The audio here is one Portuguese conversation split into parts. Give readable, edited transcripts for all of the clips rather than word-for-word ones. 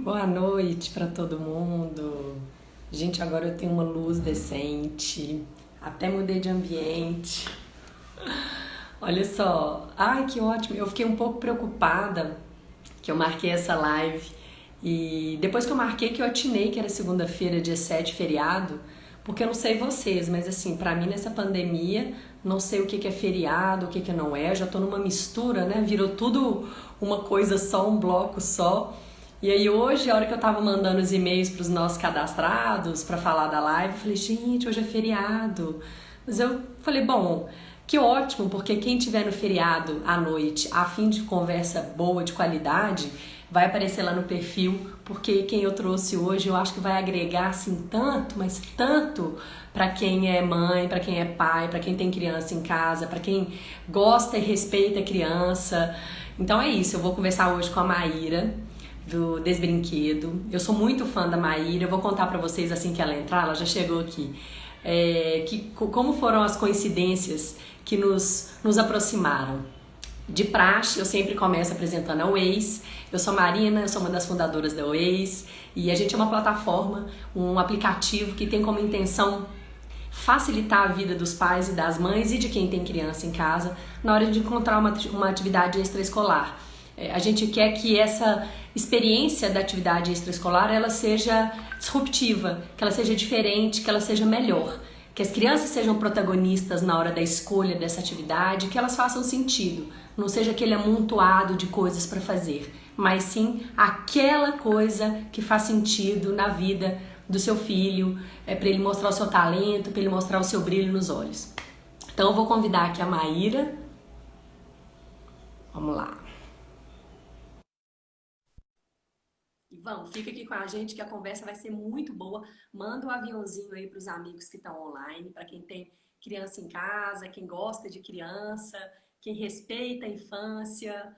Boa noite para todo mundo. Gente, agora eu tenho uma luz decente. Até mudei de ambiente. Olha só. Ai, que ótimo. Eu fiquei um pouco preocupada que eu marquei essa live e depois que eu marquei que eu atinei que era segunda-feira, dia 7, feriado, porque eu não sei vocês, mas assim, pra mim nessa pandemia, não sei o que que é feriado, o que que não é, eu já tô numa mistura, né? Virou tudo uma coisa só, um bloco só. E aí hoje, a hora que eu tava mandando os e-mails pros nossos cadastrados pra falar da live, eu falei, gente, hoje é feriado. Mas eu falei, bom, que ótimo, porque quem tiver no feriado à noite, a fim de conversa boa, de qualidade, vai aparecer lá no perfil, porque quem eu trouxe hoje eu acho que vai agregar assim tanto, mas tanto para quem é mãe, para quem é pai, para quem tem criança em casa, para quem gosta e respeita a criança. Então é isso, eu vou conversar hoje com a Maíra do Desbrinquedo. Eu sou muito fã da Maíra, eu vou contar pra vocês assim que ela entrar, ela já chegou aqui. Como foram as coincidências que nos aproximaram. De praxe, eu sempre começo apresentando a Waze. Eu sou Marina, eu sou uma das fundadoras da Waze e a gente é uma plataforma, um aplicativo que tem como intenção facilitar a vida dos pais e das mães e de quem tem criança em casa na hora de encontrar uma atividade extraescolar. A gente quer que essa experiência da atividade extraescolar ela seja disruptiva, que ela seja diferente, que ela seja melhor, que as crianças sejam protagonistas na hora da escolha dessa atividade, que elas façam sentido, não seja aquele amontoado de coisas para fazer, mas sim aquela coisa que faz sentido na vida do seu filho, para ele mostrar o seu talento, para ele mostrar o seu brilho nos olhos. Então eu vou convidar aqui a Maíra. Vamos lá. E vamos, fica aqui com a gente que a conversa vai ser muito boa. Manda um aviãozinho aí para os amigos que estão online, para quem tem criança em casa, quem gosta de criança, quem respeita a infância.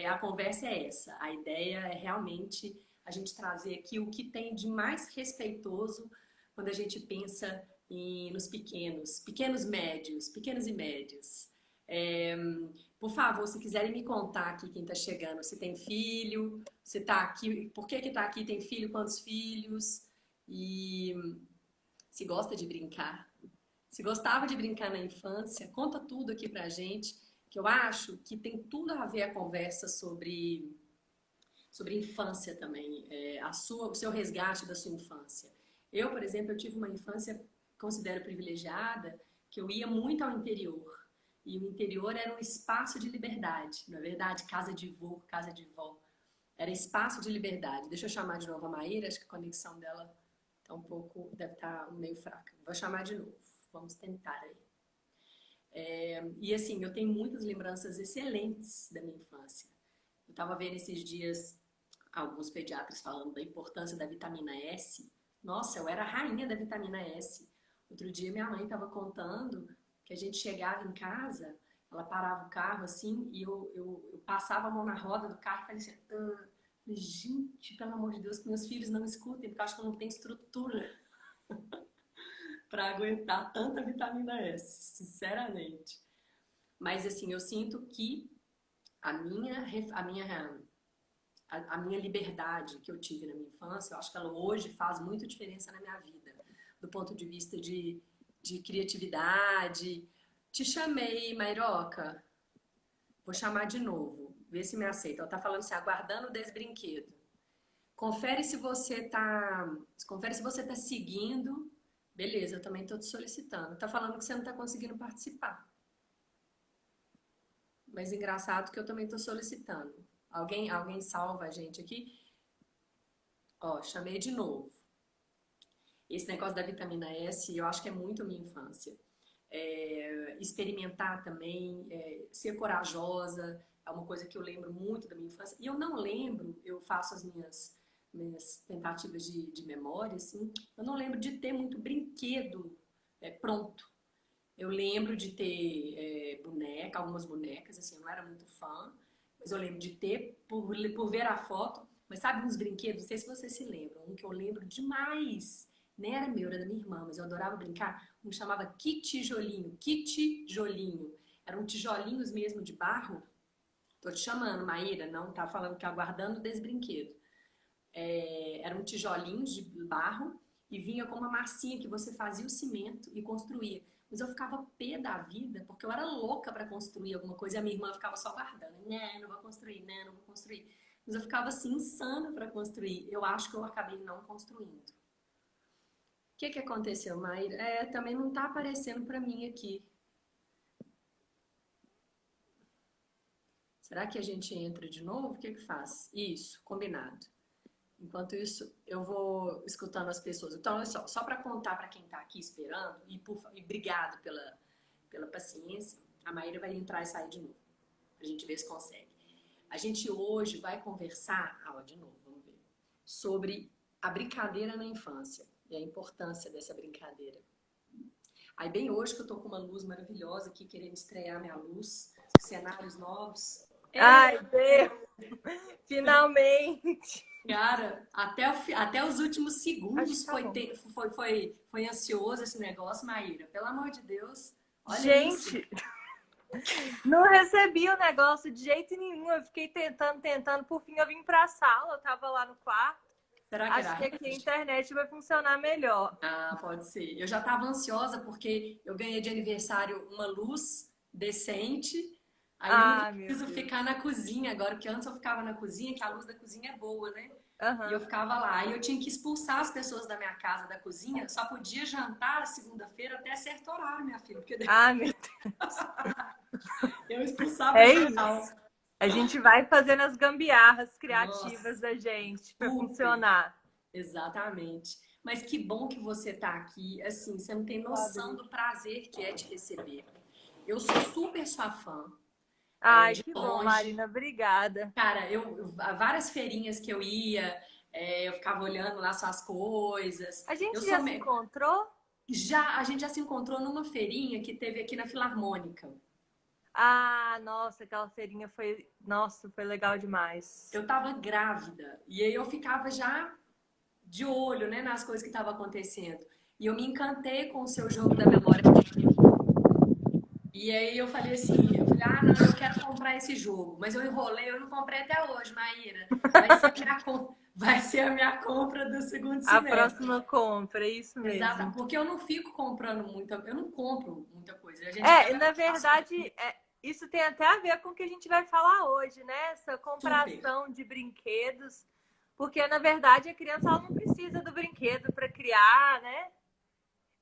A conversa é essa. A ideia é realmente a gente trazer aqui o que tem de mais respeitoso quando a gente pensa nos pequenos médios, pequenos e médios. É, por favor, se quiserem me contar aqui quem está chegando, se tem filho, se está aqui, por que que está aqui, tem filho, quantos filhos e se gosta de brincar. Se gostava de brincar na infância, conta tudo aqui pra gente, que eu acho que tem tudo a ver a conversa sobre infância também, o seu resgate da sua infância. Eu, por exemplo, eu tive uma infância, considero privilegiada, que eu ia muito ao interior. E o interior era um espaço de liberdade, na verdade, casa de vô, casa de vó. Era espaço de liberdade. Deixa eu chamar de novo a Maíra, acho que a conexão dela tá um pouco, deve estar meio fraca. Vou chamar de novo, vamos tentar aí. E assim, eu tenho muitas lembranças excelentes da minha infância. Eu estava vendo esses dias alguns pediatras falando da importância da vitamina S. Nossa, eu era a rainha da vitamina S. Outro dia minha mãe estava contando que a gente chegava em casa, ela parava o carro assim e eu passava a mão na roda do carro e falei assim, gente, pelo amor de Deus, que meus filhos não escutem, porque eu acho que eu não tenho estrutura para aguentar tanta vitamina S, sinceramente. Mas assim, eu sinto que a minha, a minha a minha liberdade que eu tive na minha infância, eu acho que ela hoje faz muita diferença na minha vida, do ponto de vista de criatividade. Te chamei, Mairoca. Vou chamar de novo, ver se me aceita. Ela tá falando assim, aguardando o desbrinquedo. Confere se você tá, confere se você tá seguindo. Beleza, eu também tô te solicitando. Tá falando que você não tá conseguindo participar. Mas engraçado que eu também tô solicitando. Alguém salva a gente aqui? Ó, chamei de novo. Esse negócio da vitamina S, eu acho que é muito minha infância. Experimentar também, ser corajosa, é uma coisa que eu lembro muito da minha infância. E eu não lembro, eu faço as minhas tentativas de memória, assim, eu não lembro de ter muito brinquedo pronto. Eu lembro de ter algumas bonecas, assim, eu não era muito fã, mas eu lembro de ter, por ver a foto, mas sabe uns brinquedos, não sei se vocês se lembram, um que eu lembro demais, nem era meu, era da minha irmã, mas eu adorava brincar, um chamava Kit Jolinho, Kit Jolinho, eram tijolinhos mesmo de barro. Tô te chamando, Maíra, não tá falando que aguardando desse brinquedo. eram tijolinhos de barro e vinha com uma massinha que você fazia o cimento e construía. Mas eu ficava pé da vida, porque eu era louca para construir alguma coisa e a minha irmã ficava só guardando. Não vou construir, não vou construir. Mas eu ficava assim insana para construir. Eu acho que eu acabei não construindo. O que aconteceu, Maíra? Também não tá aparecendo para mim aqui. Será que a gente entra de novo? O que faz? Isso, combinado. Enquanto isso, eu vou escutando as pessoas. Então, olha só para contar para quem está aqui esperando, e obrigado pela paciência, a Maíra vai entrar e sair de novo. A gente ver se consegue. A gente hoje vai conversar, de novo, vamos ver, sobre a brincadeira na infância e a importância dessa brincadeira. Aí bem hoje que eu tô com uma luz maravilhosa aqui, querendo estrear minha luz, cenários novos. Ai, Deus! Finalmente! Cara, até os últimos segundos foi ansioso esse negócio, Maíra. Pelo amor de Deus, olha gente, isso. Não recebi o negócio de jeito nenhum. Eu fiquei tentando. Por fim, eu vim pra sala. Eu tava lá no quarto. Será que Acho que aqui a internet vai funcionar melhor. Ah, pode ser. Eu já tava ansiosa porque eu ganhei de aniversário uma luz decente. Aí eu não preciso ficar na cozinha agora, porque antes eu ficava na cozinha, que a luz da cozinha é boa, né? Uhum. E eu ficava lá. Aí eu tinha que expulsar as pessoas da minha casa, da cozinha. Só podia jantar segunda-feira até certo horário, minha filha. Porque meu Deus. Eu expulsava o geral. A gente vai fazendo as gambiarras criativas da gente para funcionar. Exatamente. Mas que bom que você tá aqui. Assim, você não tem noção do prazer que é te receber. Eu sou super sua fã. Ai, que bom, Marina. Obrigada. Cara, várias feirinhas que eu ia, eu ficava olhando lá suas coisas. A gente já se encontrou? A gente já se encontrou numa feirinha que teve aqui na Filarmônica. Ah, nossa, aquela feirinha foi legal demais. Eu tava grávida e aí eu ficava já de olho, né, nas coisas que estavam acontecendo. E eu me encantei com o seu jogo da memória. E aí eu falei assim, não, eu quero comprar esse jogo. Mas eu enrolei, eu não comprei até hoje, Maíra. Vai ser a minha compra do segundo semestre. A próxima compra, é isso mesmo. Exato, porque eu não fico comprando eu não compro muita coisa. Na verdade, isso tem até a ver com o que a gente vai falar hoje, né? Essa compração de brinquedos. Porque, na verdade, a criança ela não precisa do brinquedo para criar, né?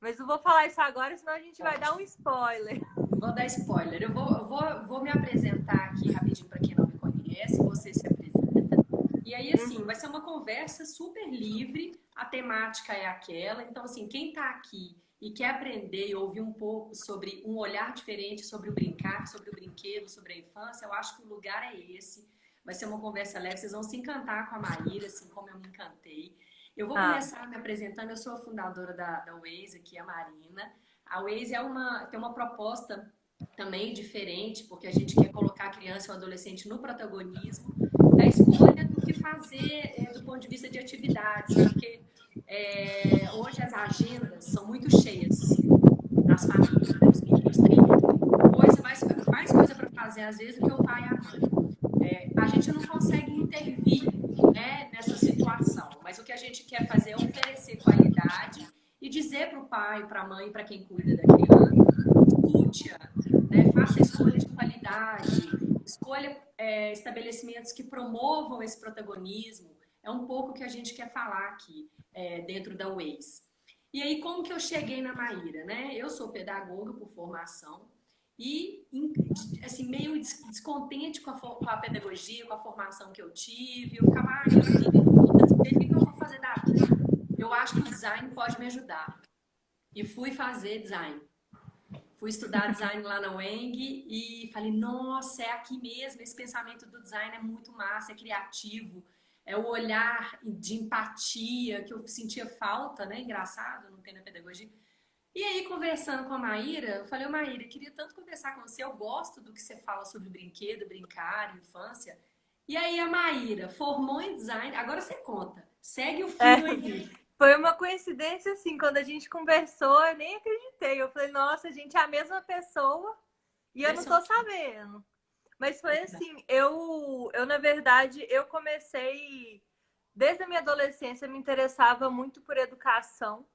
Mas não vou falar isso agora, senão a gente vai dar um spoiler. Vou dar spoiler. Eu vou me apresentar aqui rapidinho para quem não me conhece. Você se apresenta. E aí, assim, vai ser uma conversa super livre. A temática é aquela. Então, assim, quem tá aqui e quer aprender e ouvir um pouco sobre um olhar diferente sobre o brincar, sobre o brinquedo, sobre a infância, eu acho que o lugar é esse. Vai ser uma conversa leve. Vocês vão se encantar com a Maíra, assim como eu me encantei. Eu vou começar me apresentando. Eu sou a fundadora da Waze aqui, a Marina. A Waze tem uma proposta também diferente, porque a gente quer colocar a criança e o adolescente no protagonismo da escolha do que fazer do ponto de vista de atividades, porque hoje as agendas são muito cheias nas famílias, né? Os meninos têm mais coisa para fazer às vezes do que o pai e a mãe. A gente não consegue intervir, né, nessa situação, mas o que a gente quer fazer é oferecer qualidade e dizer para o pai, para a mãe, para quem cuida da criança, escute-a, né, faça escolhas de qualidade, escolha estabelecimentos que promovam esse protagonismo. É um pouco o que a gente quer falar aqui dentro da Waze. E aí, como que eu cheguei na Maíra, né? Eu sou pedagoga por formação e, assim, meio descontente com a pedagogia, com a formação que eu tive. Eu ficava, o que eu vou fazer da vida? Eu acho que o design pode me ajudar. E fui fazer design. Fui estudar design lá na UENG e falei, nossa, é aqui mesmo, esse pensamento do design é muito massa, é criativo, é o olhar de empatia que eu sentia falta, né? Engraçado, não tem na pedagogia. E aí, conversando com a Maíra, eu falei, Maíra, eu queria tanto conversar com você, eu gosto do que você fala sobre brinquedo, brincar, infância. E aí a Maíra formou em design, agora você conta, segue o fio aí. Foi uma coincidência, assim, quando a gente conversou, eu nem acreditei. Eu falei, nossa, a gente é a mesma pessoa e eu não tô sabendo. Mas foi assim, eu na verdade, eu comecei desde a minha adolescência, me interessava muito por educação,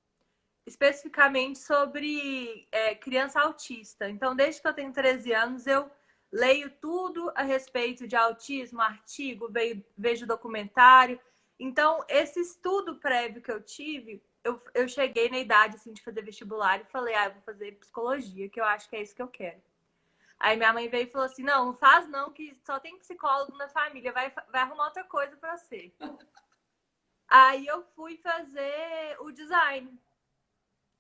especificamente sobre criança autista. Então, desde que eu tenho 13 anos, eu leio tudo a respeito de autismo, artigo, vejo documentário. Então, esse estudo prévio que eu tive, eu cheguei na idade assim, de fazer vestibular e falei, eu vou fazer psicologia, que eu acho que é isso que eu quero. Aí minha mãe veio e falou assim, não faz não, que só tem psicólogo na família, vai arrumar outra coisa pra você. Aí eu fui fazer o design.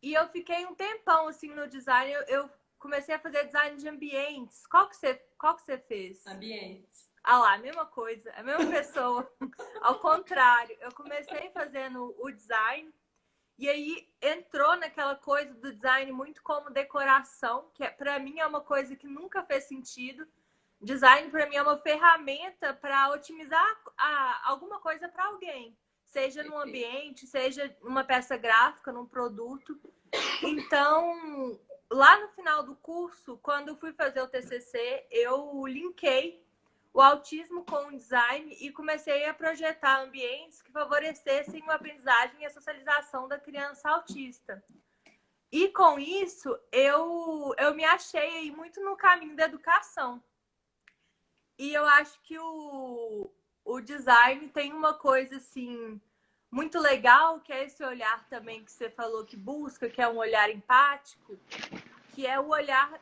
E eu fiquei um tempão assim no design. Eu comecei a fazer design de ambientes. Qual que você fez? Ambientes. Ah lá, mesma coisa, a mesma pessoa. Ao contrário, eu comecei fazendo o design e aí entrou naquela coisa do design muito como decoração, que para mim é uma coisa que nunca fez sentido. Design para mim é uma ferramenta para otimizar alguma coisa para alguém, seja num ambiente, seja numa peça gráfica, num produto. Então, lá no final do curso, quando fui fazer o TCC, eu linkei o autismo com o design e comecei a projetar ambientes que favorecessem a aprendizagem e a socialização da criança autista. E com isso, eu me achei aí muito no caminho da educação. E eu acho que o design tem uma coisa assim muito legal, que é esse olhar também que você falou que busca, que é um olhar empático, que é o olhar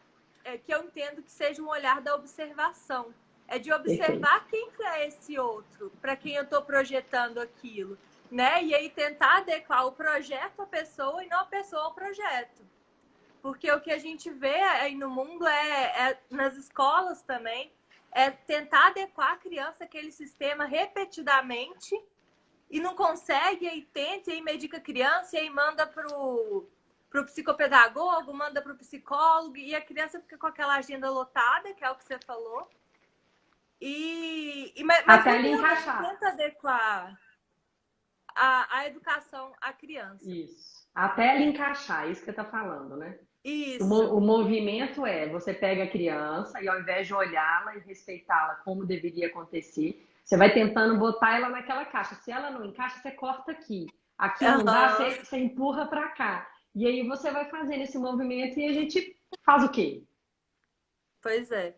que eu entendo que seja um olhar da observação. É de observar quem que é esse outro, para quem eu estou projetando aquilo, né? E aí tentar adequar o projeto à pessoa e não a pessoa ao projeto. Porque o que a gente vê aí no mundo nas escolas também, é tentar adequar a criança àquele sistema repetidamente e não consegue, aí tenta, e aí medica a criança, e aí manda pro psicopedagogo, manda pro psicólogo, e a criança fica com aquela agenda lotada, que é o que você falou. Mas Até ali não encaixar. tenta adequar a educação à criança. Isso. Até ali encaixar, isso que você tá falando, né? Isso. O movimento você pega a criança e ao invés de olhá-la e respeitá-la como deveria acontecer, você vai tentando botar ela naquela caixa. Se ela não encaixa, você corta aqui. Aqui não dá, você empurra para cá. E aí você vai fazendo esse movimento e a gente faz o quê? Pois é.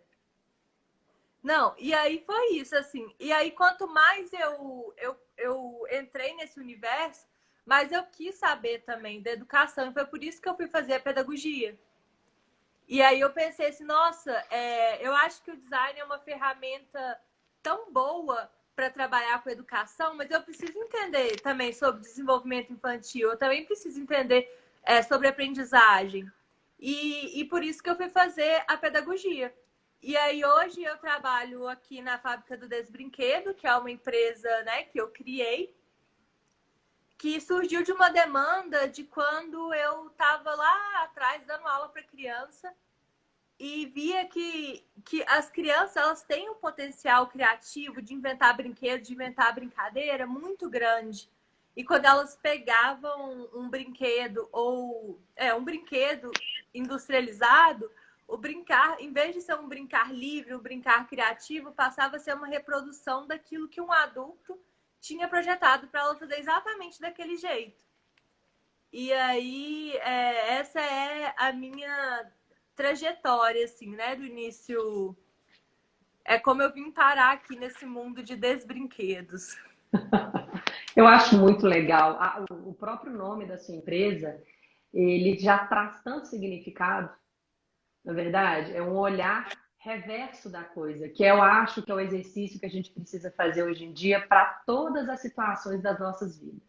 Não, e aí foi isso, assim. E aí, quanto mais eu entrei nesse universo, mais eu quis saber também da educação. E foi por isso que eu fui fazer a pedagogia. E aí eu pensei assim, nossa, eu acho que o design é uma ferramenta tão boa para trabalhar com educação, mas eu preciso entender também sobre desenvolvimento infantil, eu também preciso entender sobre aprendizagem. E por isso que eu fui fazer a pedagogia. E aí hoje eu trabalho aqui na Fábrica do Desbrinquedo, que é uma empresa, né, que eu criei, que surgiu de uma demanda de quando eu estava lá atrás dando aula para criança e via que as crianças elas têm um potencial criativo de inventar brinquedos, de inventar brincadeira muito grande. E quando elas pegavam um brinquedo ou um brinquedo industrializado, o brincar, em vez de ser um brincar livre, um brincar criativo, passava a ser uma reprodução daquilo que um adulto tinha projetado para ela fazer exatamente daquele jeito. E aí, essa é a minha trajetória, assim, né? Do início. É como eu vim parar aqui nesse mundo de desbrinquedos. Eu acho muito legal. O próprio nome da sua empresa, ele já traz tanto significado, na verdade. É um olhar reverso da coisa, que eu acho que é o exercício que a gente precisa fazer hoje em dia para todas as situações das nossas vidas.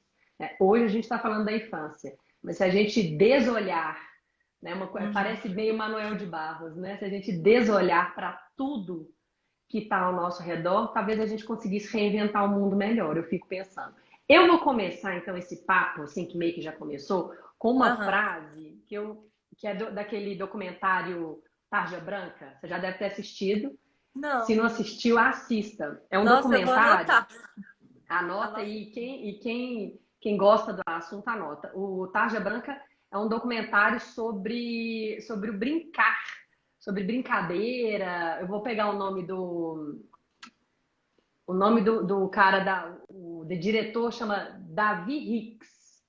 Hoje a gente está falando da infância, mas se a gente desolhar, né, parece meio Manuel de Barros, né? Se a gente desolhar para tudo que está ao nosso redor, talvez a gente conseguisse reinventar um mundo melhor, eu fico pensando. Eu vou começar, então, esse papo, assim, que meio que já começou, com uma frase que é daquele documentário Tarja Branca. Você já deve ter assistido. Não. Se não assistiu, assista. É um Nossa, documentário. Eu vou anotar. Anota aí, quem gosta do assunto, anota. O Tarja Branca é um documentário sobre o brincar, sobre brincadeira. Eu vou pegar o nome O nome do cara, do diretor chama Davi Hicks,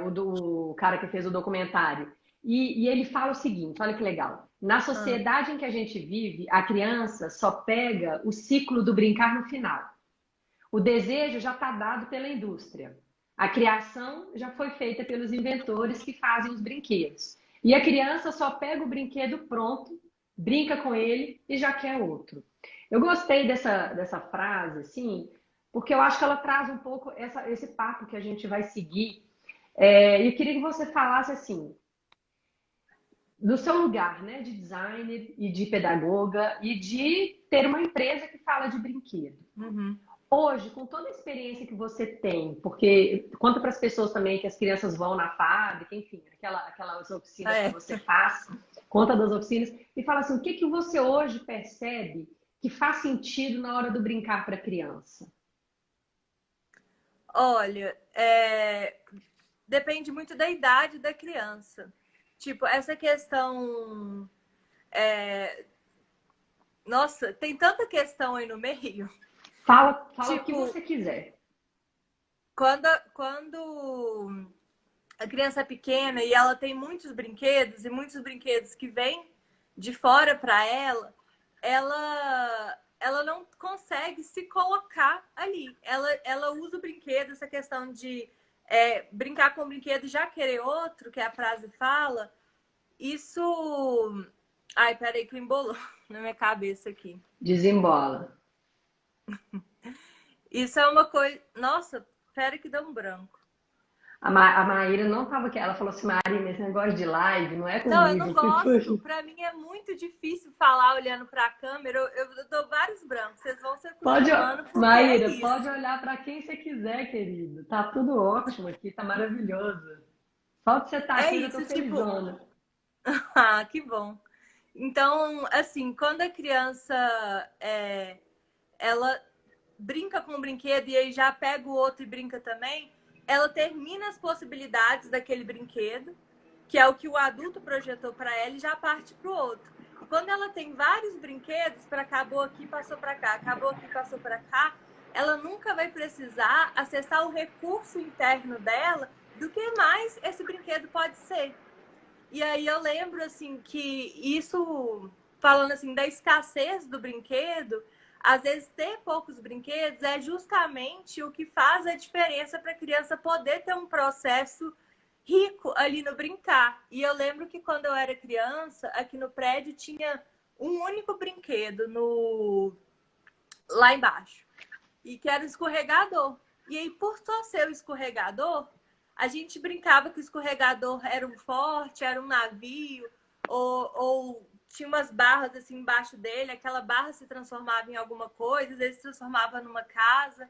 o do cara que fez o documentário. E ele fala o seguinte, olha que legal. Na Ah, sociedade em que a gente vive, a criança só pega o ciclo do brincar no final. O desejo já está dado pela indústria. A criação já foi feita pelos inventores que fazem os brinquedos. E a criança só pega o brinquedo pronto, brinca com ele e já quer outro. Eu gostei dessa frase, assim, porque eu acho que ela traz um pouco esse papo que a gente vai seguir. E eu queria que você falasse assim, do seu lugar, né, de designer e de pedagoga e de ter uma empresa que fala de brinquedo. uhum. Hoje, com toda a experiência que você tem, porque conta para as pessoas também que as crianças vão na fábrica, enfim, aquelas oficinas que É. você faz, conta das oficinas, e fala assim, o que que você hoje percebe que faz sentido na hora do brincar para a criança? Olha, depende muito da idade da criança. Tipo, essa questão. Nossa, tem tanta questão aí no meio. Fala o que Tipo, você quiser. quando a criança é pequena e ela tem muitos brinquedos, e muitos brinquedos que vêm de fora para ela não consegue se colocar ali. Ela usa o brinquedo, essa questão de brincar com o brinquedo e já querer outro, que a frase fala, isso. Ai, peraí, que embolou na minha cabeça aqui. Desembola. Isso é uma coisa. Nossa, pera que deu um branco. A Maíra não estava aqui. Ela falou assim, Marina, esse negócio de live não é Não, eu não comigo. gosto. Para mim é muito difícil falar olhando para a câmera. Eu dou vários brancos. Vocês vão se Pode, acostumando porque é Maíra, pode isso. olhar para quem você quiser, querido. Tá tudo ótimo aqui, tá maravilhoso. Só de você estar É aqui, eu já tô isso, tipo, felizona. ah, que bom. Então, assim, quando a criança ela brinca com o brinquedo e aí já pega o outro e brinca também, ela termina as possibilidades daquele brinquedo, que é o que o adulto projetou para ela, e já parte para o outro. E quando ela tem vários brinquedos, para acabou aqui, passou para cá, acabou aqui, passou para cá, ela nunca vai precisar acessar o recurso interno dela do que mais esse brinquedo pode ser. E aí eu lembro assim que isso, falando assim da escassez do brinquedo, às vezes ter poucos brinquedos é justamente o que faz a diferença para a criança poder ter um processo rico ali no brincar. E eu lembro que quando eu era criança, aqui no prédio tinha um único brinquedo lá embaixo, e que era o escorregador. E aí, por só ser o escorregador, a gente brincava que o escorregador era um forte, era um navio, ou tinha umas barras assim embaixo dele, aquela barra se transformava em alguma coisa, às vezes se transformava numa casa.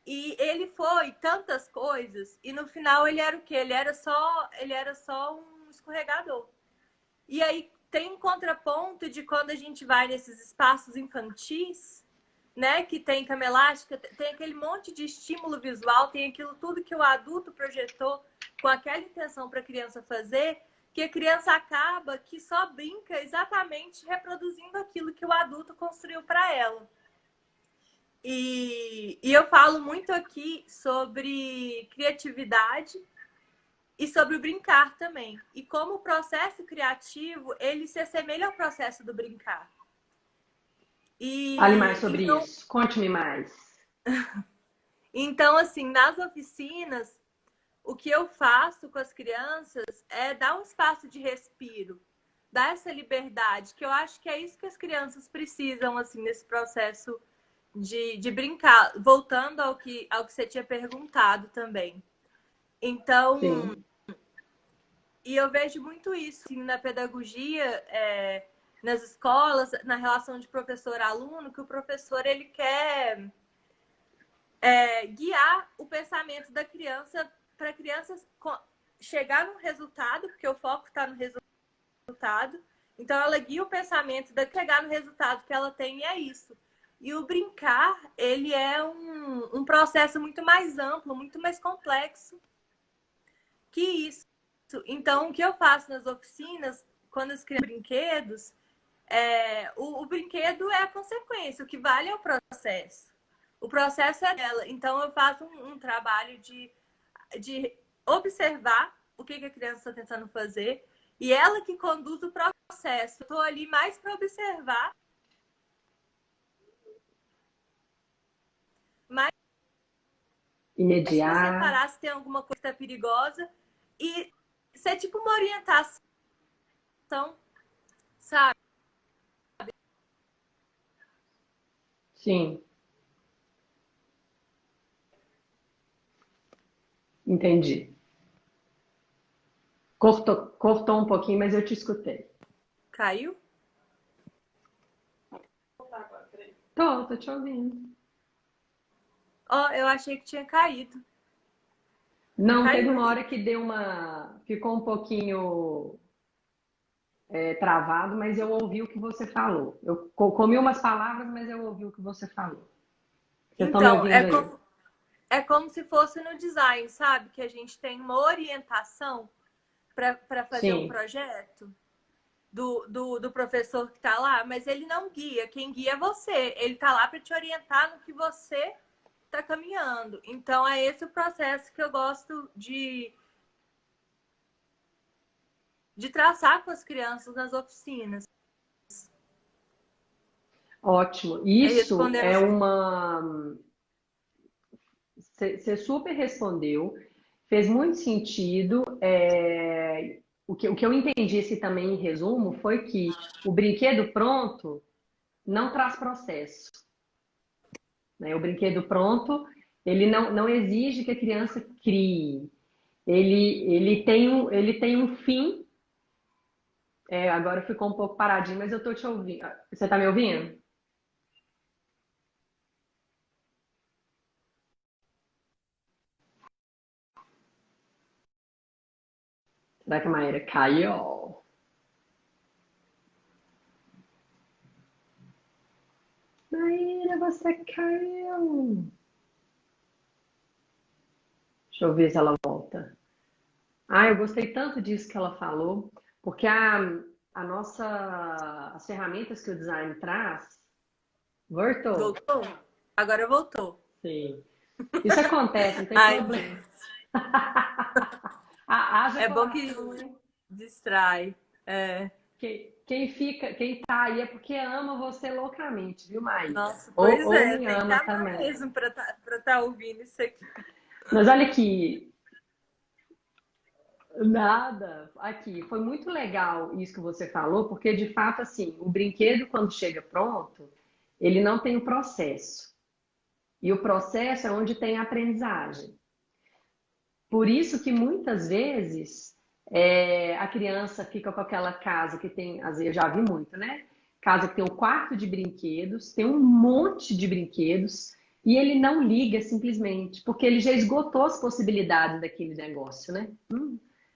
E ele foi tantas coisas, e no final ele era o quê? Ele era só um escorregador. E aí tem um contraponto de quando a gente vai nesses espaços infantis, né, que tem cama elástica, tem aquele monte de estímulo visual, tem aquilo tudo que o adulto projetou com aquela intenção para a criança fazer, que a criança acaba que só brinca exatamente reproduzindo aquilo que o adulto construiu para ela. E eu falo muito aqui sobre criatividade e sobre o brincar também. E como o processo criativo, ele se assemelha ao processo do brincar. Fale mais E sobre isso. Conte-me mais. então, assim, nas oficinas, o que eu faço com as crianças é dar um espaço de respiro, dar essa liberdade, que eu acho que é isso que as crianças precisam, assim, nesse processo de brincar. Voltando ao que você tinha perguntado também. Então, Sim. e eu vejo muito isso assim, na pedagogia, nas escolas, na relação de professor-aluno, que o professor ele quer guiar o pensamento da criança para a criança chegar no resultado, porque o foco está no resultado. Então, ela guia o pensamento da chegar no resultado que ela tem e é isso. E o brincar, ele é um processo muito mais amplo, muito mais complexo que isso. Então, o que eu faço nas oficinas, quando eu escrevo brinquedos, o brinquedo é a consequência, o que vale é o processo. O processo é dela. Então, eu faço um trabalho de observar o que a criança está tentando fazer e ela que conduz o processo. Eu estou ali mais para observar, mais para Imediar. separar se tem alguma coisa perigosa e ser tipo uma orientação, sabe? Sim, entendi. Cortou um pouquinho, mas eu te escutei. Caiu? Tô te ouvindo. Ó, eu achei que tinha caído. Não, teve Caiu uma aqui. hora que ficou um pouquinho travado, mas eu ouvi o que você falou. Eu comi umas palavras, mas eu ouvi o que você falou. Vocês estão me Então, ouvindo aí? é como se fosse no design, sabe? Que a gente tem uma orientação para fazer um Sim. projeto do professor que está lá, mas ele não guia. Quem guia é você. Ele está lá para te orientar no que você está caminhando. Então, é esse o processo que eu gosto de traçar com as crianças nas oficinas. Ótimo. Aí, Isso respondendo. é uma. Você super respondeu, fez muito sentido. O que eu entendi assim, também em resumo foi que o brinquedo pronto não traz processo, né? O brinquedo pronto, ele não exige que a criança crie. Ele tem um fim. Agora ficou um pouco paradinho, mas eu tô te ouvindo. Você tá me ouvindo? Será que a Maíra caiu? Maíra, você caiu. Deixa eu ver se ela volta. Ah, eu gostei tanto disso que ela falou, porque as ferramentas que o design traz, voltou. Voltou? Agora voltou. Sim. Isso acontece, não tem Ai, problema. gente. Haja É bom que coração, hein? distrai. É. Quem tá aí é porque ama você loucamente, viu, Maíra? Nossa, Ou, pois ou é. me Tem que ama amar também. mesmo para tá ouvindo isso aqui. Mas olha aqui, nada. Aqui, foi muito legal isso que você falou, porque de fato, assim, o brinquedo, quando chega pronto, ele não tem o processo. E o processo é onde tem a aprendizagem. Por isso que muitas vezes a criança fica com aquela casa que tem, às vezes eu já vi muito, né? Casa que tem um quarto de brinquedos, tem um monte de brinquedos, e ele não liga simplesmente, porque ele já esgotou as possibilidades daquele negócio, né?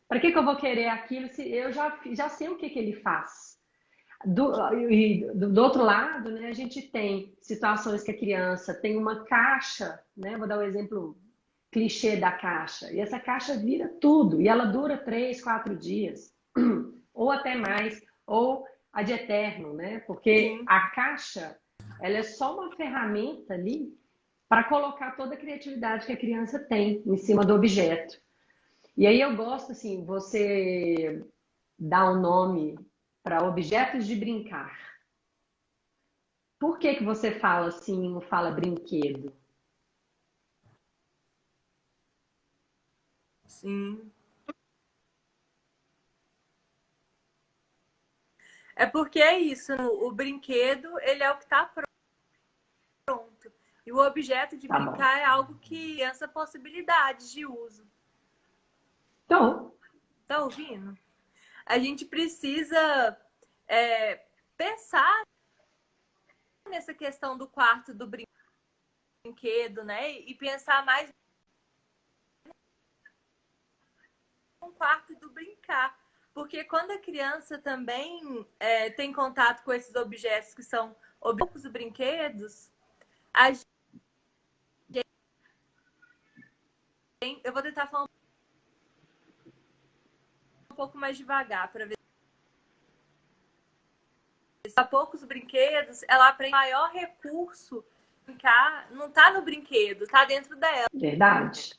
Para que eu vou querer aquilo se eu já sei o que ele faz? Do outro lado, né, a gente tem situações que a criança tem uma caixa, né? Vou dar um exemplo clichê da caixa. E essa caixa vira tudo. E ela dura 3, 4 dias, ou até mais, ou a de eterno, né? Porque Sim. a caixa, ela é só uma ferramenta ali para colocar toda a criatividade que a criança tem em cima do objeto. E aí eu gosto, assim, você dá um nome para objetos de brincar. Por que que você fala assim, não fala brinquedo? Sim. É porque é isso. O brinquedo, ele é o que está pronto. E o objeto de Tá bom. brincar é algo que essa possibilidade de uso. Então, Tá ouvindo? A gente precisa é, pensar nessa questão do quarto do brinquedo, né? E pensar mais no quarto do brincar. Porque quando a criança também tem contato com esses objetos que são objetos brinquedos, a gente, eu vou tentar falar um pouco mais devagar para ver há poucos brinquedos, ela aprende o maior recurso brincar, não tá no brinquedo, tá dentro dela. Verdade.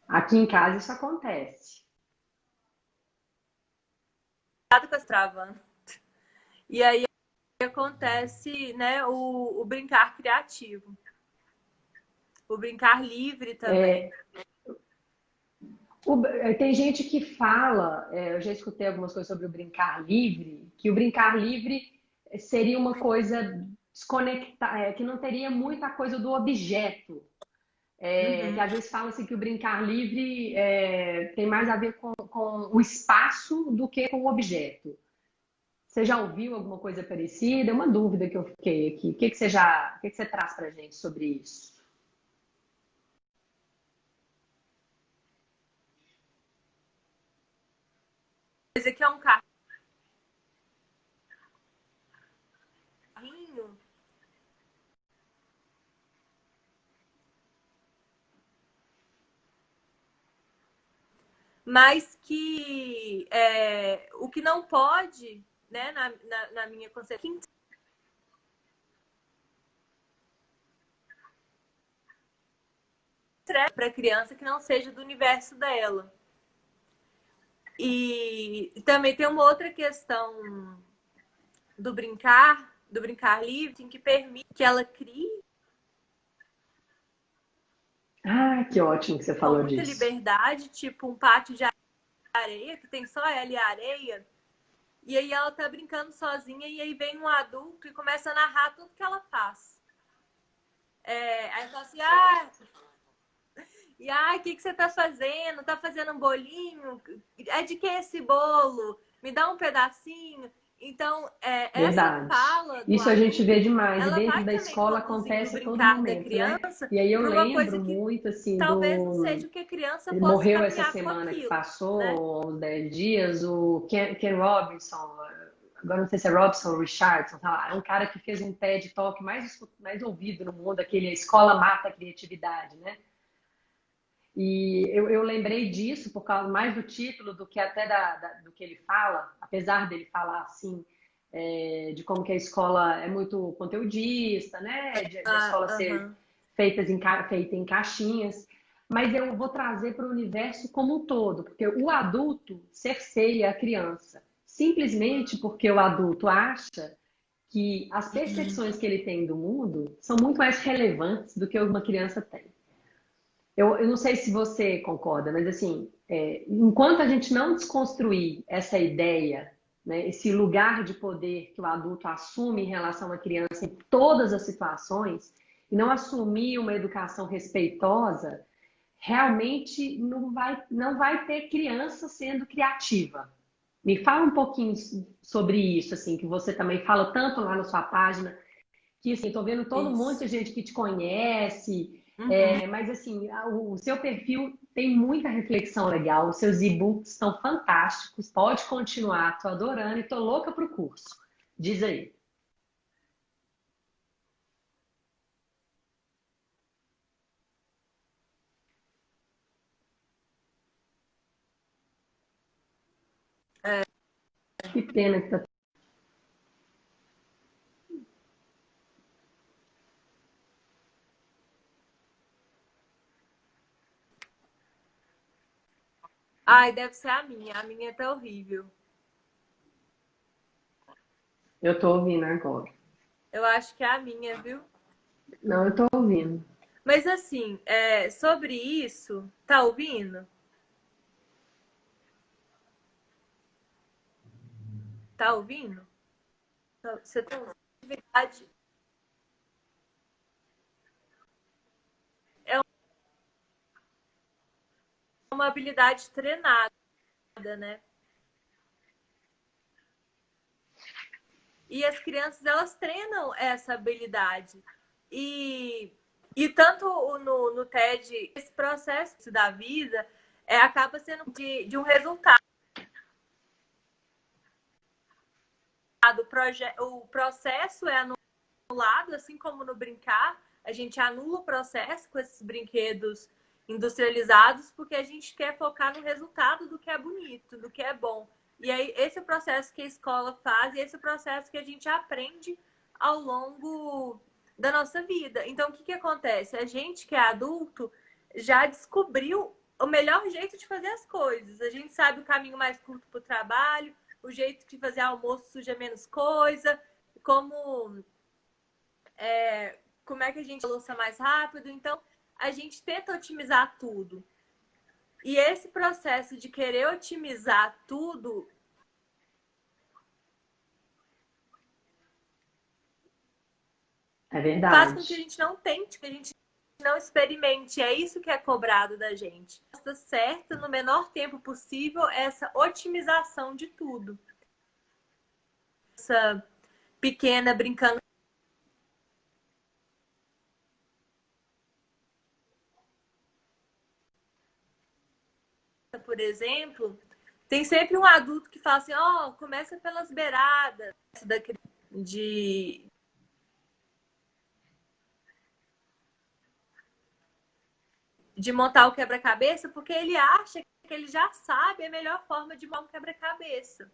Aqui em casa isso acontece. Cuidado com as travando. E aí acontece, né, o brincar criativo. O brincar livre também. Tem gente que fala, eu já escutei algumas coisas sobre o brincar livre, que o brincar livre seria uma coisa desconectada, que não teria muita coisa do objeto. Que às vezes fala assim que o brincar livre tem mais a ver com o espaço do que com o objeto. Você já ouviu alguma coisa parecida? É uma dúvida que eu fiquei aqui. O que você traz pra gente sobre isso? Esse aqui é um carrinho. Mas que o que não pode, né, na minha concepção, para a criança que não seja do universo dela. E também tem uma outra questão do brincar livre, que permite que ela crie Que ótimo que você com falou muita disso. liberdade, tipo um pátio de areia, que tem só ela e a areia. E aí ela tá brincando sozinha e aí vem um adulto e começa a narrar tudo que ela faz. Aí fala assim, o que você tá fazendo? Tá fazendo um bolinho? É de que esse bolo? Me dá um pedacinho. Então, essa Verdade. fala do Isso a gente vê adulto, demais. E ela dentro vai da também escola conduzindo o acontece a todo brincar da momento, né? criança E aí eu para uma lembro coisa que muito, assim, talvez não seja o que a criança possa Morreu essa caminhar com semana que aquilo, né? passou, uns 10 dias, o Ken Robinson, agora não sei se é Robinson ou Richardson, tá lá, é um cara que fez um TED Talk mais ouvido no mundo, aquele Escola Mata a Criatividade, né? E eu lembrei disso por causa mais do título do que até do que ele fala, apesar dele falar assim, de como que a escola é muito conteudista, né? De escola ser feita em caixinhas. Mas eu vou trazer para o universo como um todo, porque o adulto cerceia a criança, simplesmente porque o adulto acha que as percepções que ele tem do mundo são muito mais relevantes do que uma criança tem. Eu não sei se você concorda, mas assim, enquanto a gente não desconstruir essa ideia, né, esse lugar de poder que o adulto assume em relação à criança em todas as situações, e não assumir uma educação respeitosa, realmente não vai ter criança sendo criativa. Me fala um pouquinho sobre isso, assim, que você também fala tanto lá na sua página, que assim, tô vendo todo um monte de gente que te conhece, mas assim, o seu perfil tem muita reflexão legal, os seus e-books estão fantásticos, pode continuar, tô adorando e tô louca pro curso. Diz aí. Que pena que tá. Ai, deve ser a minha. A minha tá horrível. Eu tô ouvindo agora. Eu acho que é a minha, viu? Não, eu tô ouvindo. Mas assim, sobre isso, tá ouvindo? Tá ouvindo? Você tem uma atividade. É uma habilidade treinada, né? E as crianças, elas treinam essa habilidade. E tanto no TED, esse processo da vida acaba sendo de um resultado. O processo é anulado, assim como no brincar, a gente anula o processo com esses brinquedos industrializados, porque a gente quer focar no resultado do que é bonito, do que é bom. E aí, esse é o processo que a escola faz e esse é o processo que a gente aprende ao longo da nossa vida. Então, o que acontece? A gente que é adulto já descobriu o melhor jeito de fazer as coisas. A gente sabe o caminho mais curto para o trabalho, o jeito de fazer almoço suja menos coisa, como é que a gente louça mais rápido. Então, a gente tenta otimizar tudo. E esse processo de querer otimizar tudo É faz com que a verdade. gente não tente, que a gente não experimente. É isso que é cobrado da gente. Está certo, no menor tempo possível, essa otimização de tudo. Essa pequena brincando, por exemplo, tem sempre um adulto que fala assim, ó, começa pelas beiradas de de montar o quebra-cabeça, porque ele acha que ele já sabe a melhor forma de montar um quebra-cabeça.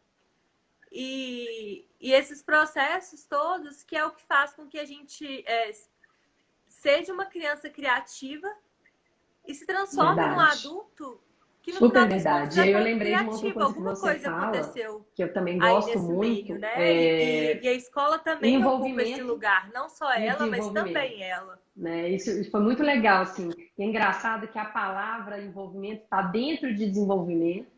E esses processos todos, que é o que faz com que a gente seja uma criança criativa e se transforme num Verdade. adulto que, no Super final das contas, verdade. E é aí eu lembrei de uma outra criativo. coisa que Alguma você coisa fala, aconteceu que eu também aí gosto nesse meio, muito, né? E a escola também ocupa esse envolvimento lugar. Não só e ela, mas desenvolvimento. também ela. Né? Isso foi muito legal, assim. E é engraçado que a palavra envolvimento está dentro de desenvolvimento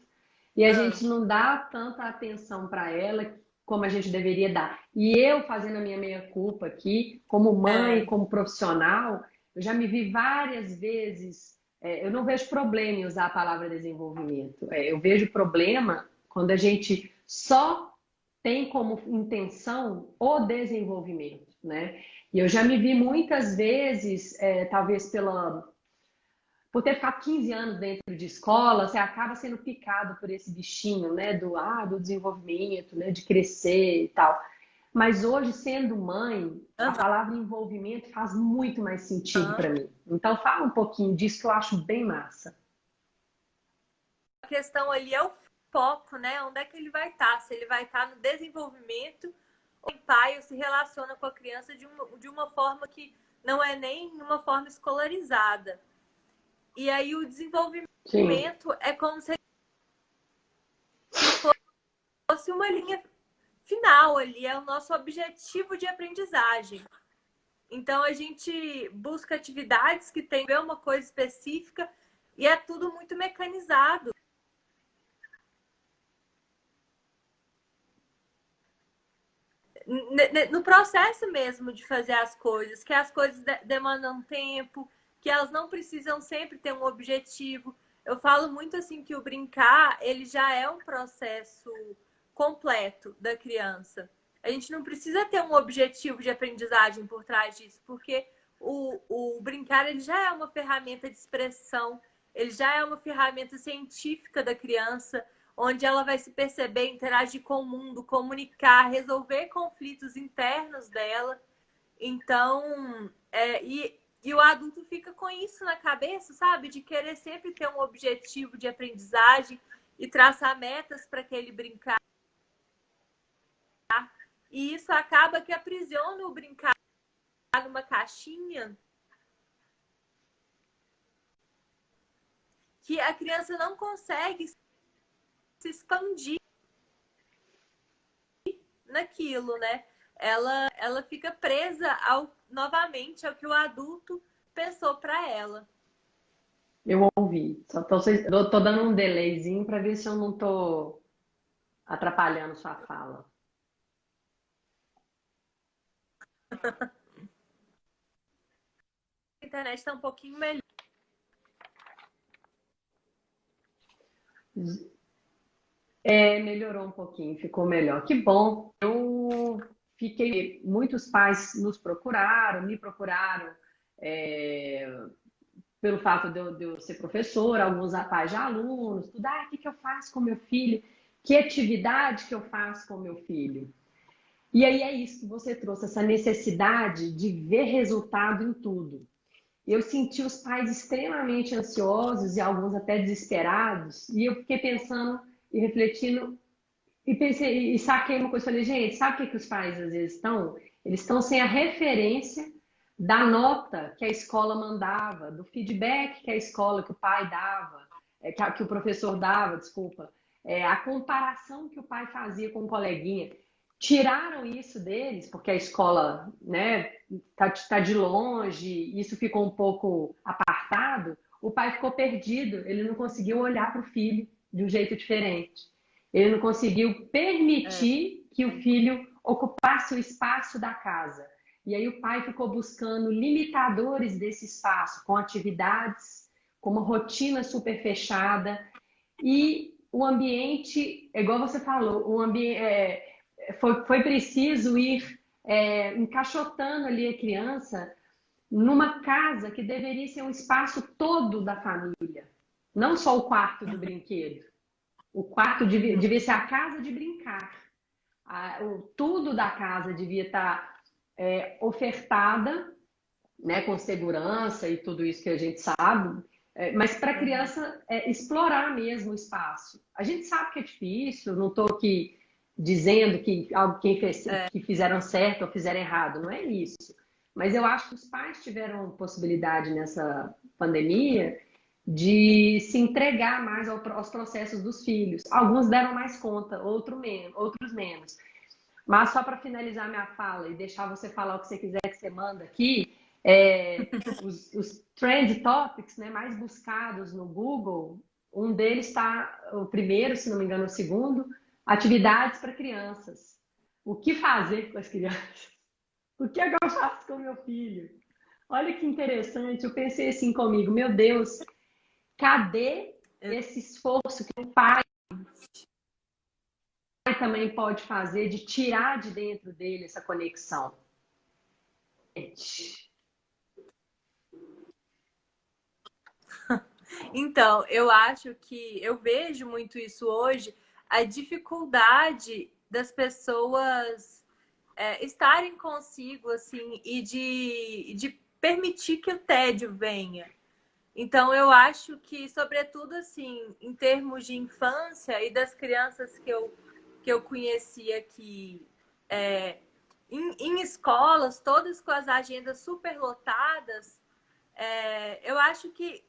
e a Ah, gente não dá tanta atenção para ela como a gente deveria dar. E eu fazendo a minha meia-culpa aqui, como mãe, é. como profissional, eu já me vi várias vezes. Eu não vejo problema em usar a palavra desenvolvimento. Eu vejo problema quando a gente só tem como intenção o desenvolvimento, né? E eu já me vi muitas vezes, talvez por ter ficado 15 anos dentro de escola, você acaba sendo picado por esse bichinho, né, do desenvolvimento, né, de crescer e tal. Mas hoje, sendo mãe, a Uhum. palavra envolvimento faz muito mais sentido para mim. Então, fala um pouquinho disso que eu acho bem massa. A questão ali é o foco, né? Onde é que ele vai estar? Se ele vai estar no desenvolvimento, ou o pai se relaciona com a criança de uma forma que não é nem uma forma escolarizada. E aí o Sim, desenvolvimento é como se fosse uma linha final ali, é o nosso objetivo de aprendizagem. Então a gente busca atividades que tem uma coisa específica e é tudo muito mecanizado. No processo mesmo de fazer as coisas, que as coisas demandam tempo, que elas não precisam sempre ter um objetivo. Eu falo muito assim que o brincar, ele já é um processo completo da criança. A gente não precisa ter um objetivo de aprendizagem por trás disso, porque o brincar ele já é uma ferramenta de expressão, ele já é uma ferramenta científica da criança, onde ela vai se perceber, interagir com o mundo, comunicar, resolver conflitos internos dela. Então, e o adulto fica com isso na cabeça, sabe? De querer sempre ter um objetivo de aprendizagem e traçar metas para aquele brincar. E isso acaba que aprisiona o brincar numa caixinha que a criança não consegue se expandir naquilo, né? Ela fica presa novamente ao que o adulto pensou para ela. eu ouvi. Tô dando um delayzinho para ver se eu não tô atrapalhando sua fala. A internet está um pouquinho melhor. Melhorou um pouquinho, ficou melhor. Que bom. Eu fiquei. Muitos pais nos procuraram, me procuraram, é, pelo fato de eu ser professora, alguns pais de alunos, tudo. O que eu faço com meu filho? Que atividade que eu faço com meu filho? E aí é isso que você trouxe, essa necessidade de ver resultado em tudo. Eu senti os pais extremamente ansiosos e alguns até desesperados, e eu fiquei pensando e refletindo E pensei, e saquei uma coisa, falei, gente, sabe o que que os pais às vezes estão? Eles estão sem a referência da nota que a escola mandava, do feedback que a escola, que o pai dava, que o professor dava, desculpa, a comparação que o pai fazia com o coleguinha. Tiraram isso deles, porque a escola, né, tá de longe, isso ficou um pouco apartado, o pai ficou perdido, ele não conseguiu olhar para o filho de um jeito diferente. Ele não conseguiu É. permitir que o filho ocupasse o espaço da casa. E aí o pai ficou buscando limitadores desse espaço, com atividades, com uma rotina super fechada. E o ambiente, igual você falou, foi preciso ir encaixotando ali a criança numa casa que deveria ser um espaço todo da família, não só o quarto do brinquedo. O quarto devia ser a casa de brincar. Tudo da casa devia estar ofertada, né, com segurança e tudo isso que a gente sabe, mas para a Uhum. criança explorar mesmo o espaço. A gente sabe que é difícil, não estou aqui dizendo que que fizeram certo ou fizeram errado, não é isso. Mas eu acho que os pais tiveram possibilidade nessa pandemia de se entregar mais aos processos dos filhos. Alguns deram mais conta, outros menos. Mas só para finalizar minha fala e deixar você falar o que você quiser que você manda aqui, os trend topics, né, mais buscados no Google, um deles está, o primeiro, se não me engano, o segundo, atividades para crianças. O que fazer com as crianças? O que é que eu faço com meu filho? Olha que interessante, eu pensei assim comigo, meu Deus, cadê esse esforço que o pai também pode fazer de tirar de dentro dele essa conexão? Então, eu acho que eu vejo muito isso hoje, a dificuldade das pessoas estarem consigo, assim, e de permitir que o tédio venha. Então, eu acho que, sobretudo, assim, em termos de infância e das crianças que eu conheci aqui em escolas, todas com as agendas super lotadas, eu acho que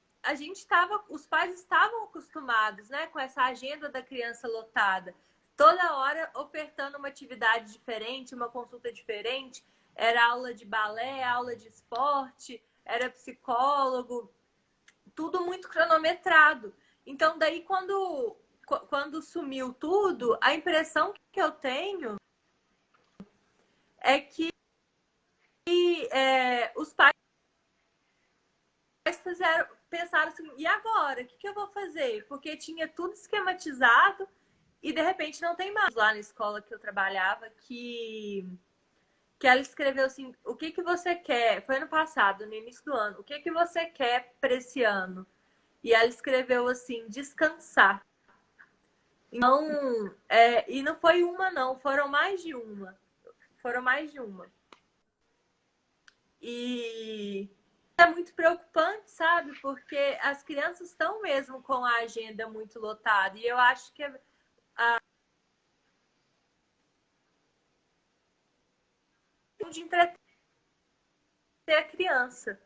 os pais estavam acostumados, né, com essa agenda da criança lotada, toda hora ofertando uma atividade diferente, uma consulta diferente, era aula de balé, aula de esporte, era psicólogo, tudo muito cronometrado. Então, daí quando sumiu tudo, a impressão que eu tenho é que os pais pensaram assim, e agora? O que eu vou fazer? Porque tinha tudo esquematizado e de repente não tem mais. Lá na escola que eu trabalhava, que ela escreveu assim, o que você quer? Foi ano passado, no início do ano. O que você quer para esse ano? E ela escreveu assim, descansar. Então, e não foi uma não, foram mais de uma. Foram mais de uma. E é muito preocupante, sabe? Porque as crianças estão mesmo com a agenda muito lotada. E eu acho que de entreter a criança.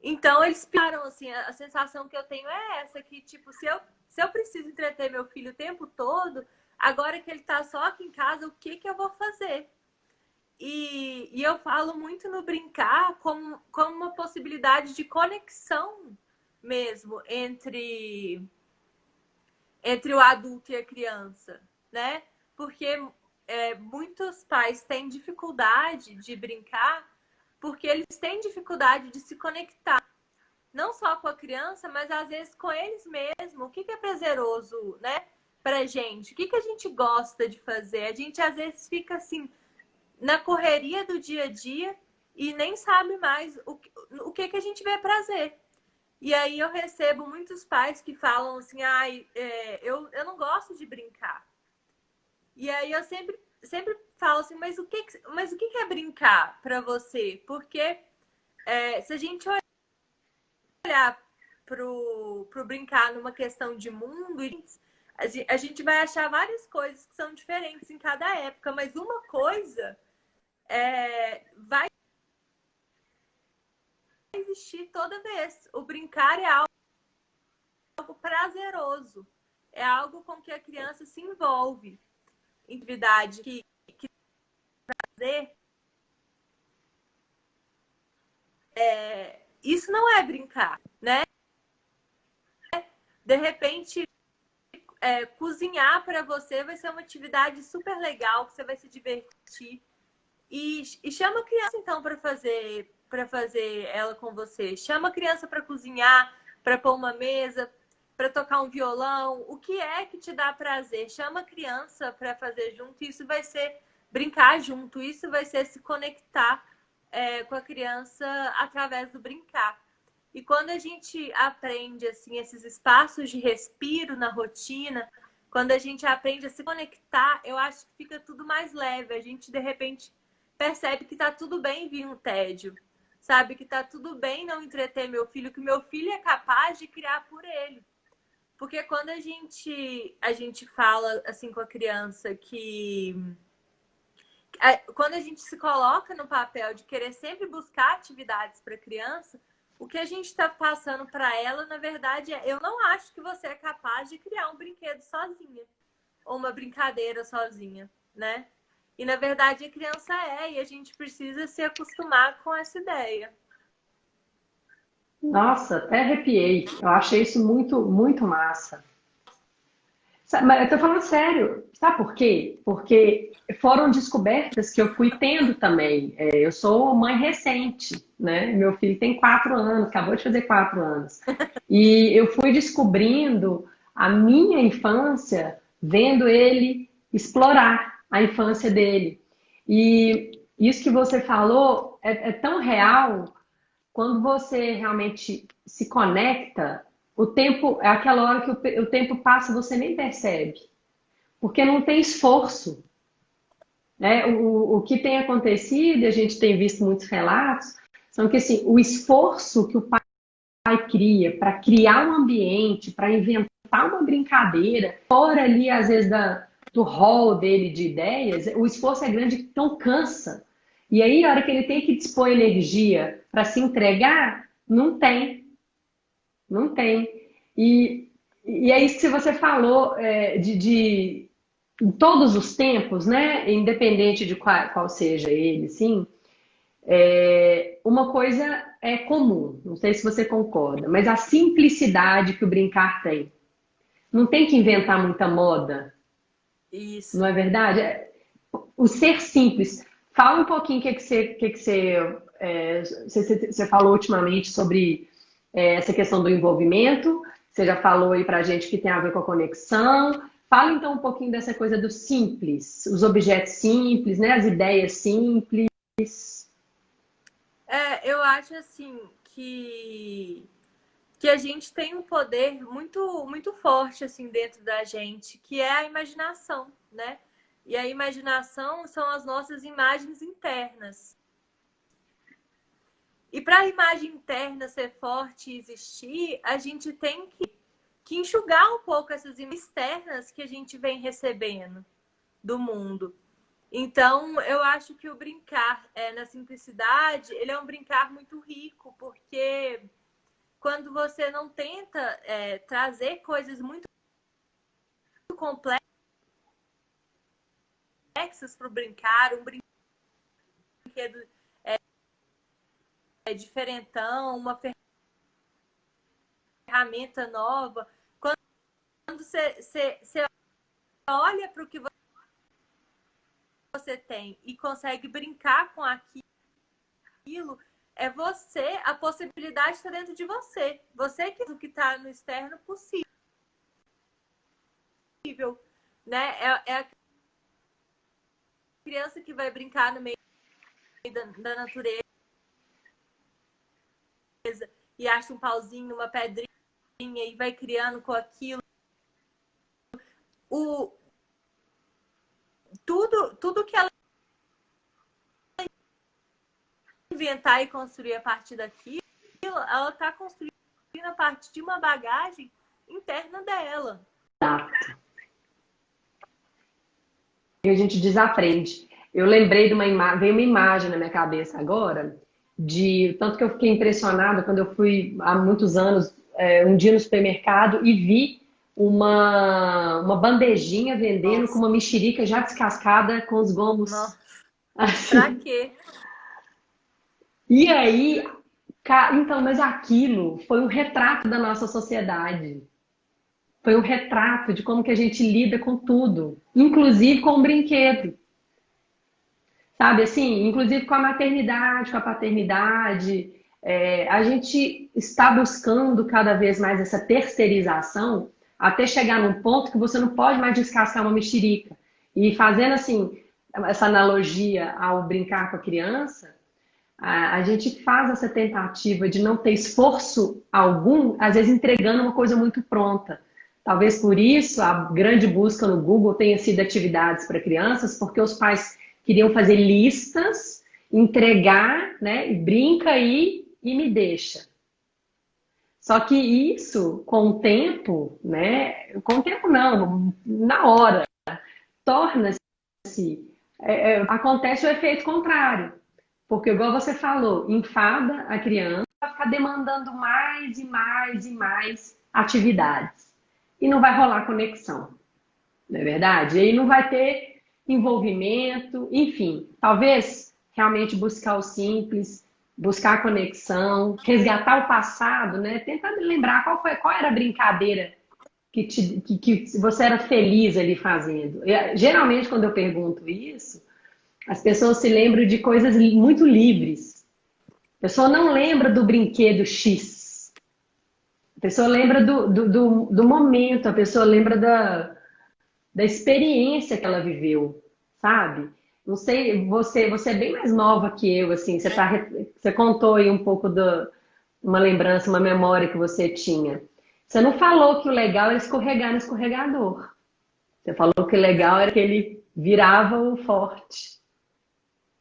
Então eles piaram, assim, a sensação que eu tenho é essa, que tipo, se eu preciso entreter meu filho o tempo todo, agora que ele tá só aqui em casa, o que eu vou fazer? E eu falo muito no brincar como uma possibilidade de conexão mesmo entre o adulto e a criança, né? Porque muitos pais têm dificuldade de brincar porque eles têm dificuldade de se conectar, não só com a criança, mas às vezes com eles mesmos. O que é prazeroso, né? Pra gente, o que a gente gosta de fazer? A gente às vezes fica assim na correria do dia a dia e nem sabe mais o que a gente vê prazer. E aí eu recebo muitos pais que falam assim, ai, eu não gosto de brincar. E aí eu sempre falo assim, mas o que é brincar para você? Porque se a gente olhar pro brincar numa questão de mundo, A gente vai achar várias coisas que são diferentes em cada época, mas uma coisa vai existir toda vez. O brincar é algo prazeroso, é algo com que a criança se envolve. Atividade que fazer, isso não é brincar, né? De repente, cozinhar para você vai ser uma atividade super legal, que você vai se divertir. E chama a criança, então, para fazer ela com você. Chama a criança para cozinhar, para pôr uma mesa, para tocar um violão. O que é que te dá prazer? Chama a criança para fazer junto. Isso vai ser brincar junto. Isso vai ser se conectar com a criança através do brincar. E quando a gente aprende assim esses espaços de respiro na rotina, quando a gente aprende a se conectar, eu acho que fica tudo mais leve. A gente, de repente, percebe que tá tudo bem vir um tédio, sabe? Que tá tudo bem não entreter meu filho, que meu filho é capaz de criar por ele. Porque quando a gente fala assim com a criança que... Quando a gente se coloca no papel de querer sempre buscar atividades para a criança, o que a gente está passando para ela, na verdade, eu não acho que você é capaz de criar um brinquedo sozinha ou uma brincadeira sozinha, né? E, na verdade, a criança e a gente precisa se acostumar com essa ideia. Nossa, até arrepiei. Eu achei isso muito, muito massa. Mas eu tô falando sério. Sabe por quê? Porque foram descobertas que eu fui tendo também. Eu sou mãe recente, né? Meu filho tem 4 anos, acabou de fazer 4 anos. E eu fui descobrindo a minha infância, vendo ele explorar a infância dele. E isso que você falou é tão real. Quando você realmente se conecta, o tempo é aquela hora que o tempo passa e você nem percebe, porque não tem esforço, né? O que tem acontecido, e a gente tem visto muitos relatos, são que assim, o esforço que o pai cria para criar um ambiente, para inventar uma brincadeira, fora ali, às vezes, do hall dele de ideias, o esforço é grande, então cansa. E aí, a hora que ele tem que dispor energia para se entregar, não tem. Não tem. E é isso que você falou, de em todos os tempos, né? Independente de qual seja ele, sim. Uma coisa é comum, não sei se você concorda, mas a simplicidade que o brincar tem. Não tem que inventar muita moda, não Isso. é verdade? O ser simples. Fala um pouquinho o você falou ultimamente sobre essa questão do envolvimento. Você já falou aí pra gente que tem a ver com a conexão. Fala então um pouquinho dessa coisa do simples, os objetos simples, né? As ideias simples. Eu acho assim que a gente tem um poder muito, muito forte assim dentro da gente, que é a imaginação, né? E a imaginação são as nossas imagens internas. E para a imagem interna ser forte e existir, a gente tem que enxugar um pouco essas imagens externas que a gente vem recebendo do mundo. Então, eu acho que o brincar na simplicidade, ele é um brincar muito rico, porque quando você não tenta trazer coisas muito complexas para o brincar, um brinquedo diferentão, uma ferramenta nova, quando você olha para o que você tem e consegue brincar com aquilo, a possibilidade está dentro de você. Você que o que está no externo possível, né? É a criança que vai brincar no meio da natureza e acha um pauzinho, uma pedrinha e vai criando com aquilo. Tudo que ela inventar e construir a partir daquilo, ela está construindo a partir de uma bagagem interna dela. Exato. a gente desaprende. Eu lembrei de uma imagem, veio uma imagem na minha cabeça agora, de tanto que eu fiquei impressionada quando eu fui há muitos anos, um dia no supermercado e vi uma bandejinha vendendo com Nossa, uma mexerica já descascada com os gomos nossa. Pra assim. quê? E aí, então, mas aquilo foi um retrato da nossa sociedade. Foi um retrato de como que a gente lida com tudo, inclusive com o brinquedo. Sabe, assim, inclusive com a maternidade, com a paternidade, a gente está buscando cada vez mais essa terceirização até chegar num ponto que você não pode mais descascar uma mexerica. E fazendo, assim, essa analogia ao brincar com a criança, a gente faz essa tentativa de não ter esforço algum, às vezes entregando uma coisa muito pronta. Talvez por isso a grande busca no Google tenha sido atividades para crianças, porque os pais queriam fazer listas, entregar, né? E brinca aí e me deixa. Só que isso, com o tempo, né? Com o tempo não, na hora, torna-se, acontece o efeito contrário. Porque, igual você falou, enfada a criança, vai ficar demandando mais e mais e mais atividades. E não vai rolar conexão, não é verdade? E aí não vai ter envolvimento, enfim. Talvez realmente buscar o simples, buscar a conexão, resgatar o passado, né? Tentar lembrar qual era a brincadeira que você era feliz ali fazendo. Geralmente, quando eu pergunto isso, as pessoas se lembram de coisas muito livres. A pessoa não lembra do brinquedo X. A pessoa lembra do momento, a pessoa lembra da experiência que ela viveu, sabe? Não sei, você é bem mais nova que eu, assim, você contou aí um pouco uma lembrança, uma memória que você tinha. Você não falou que o legal era escorregar no escorregador. Você falou que o legal era que ele virava o forte.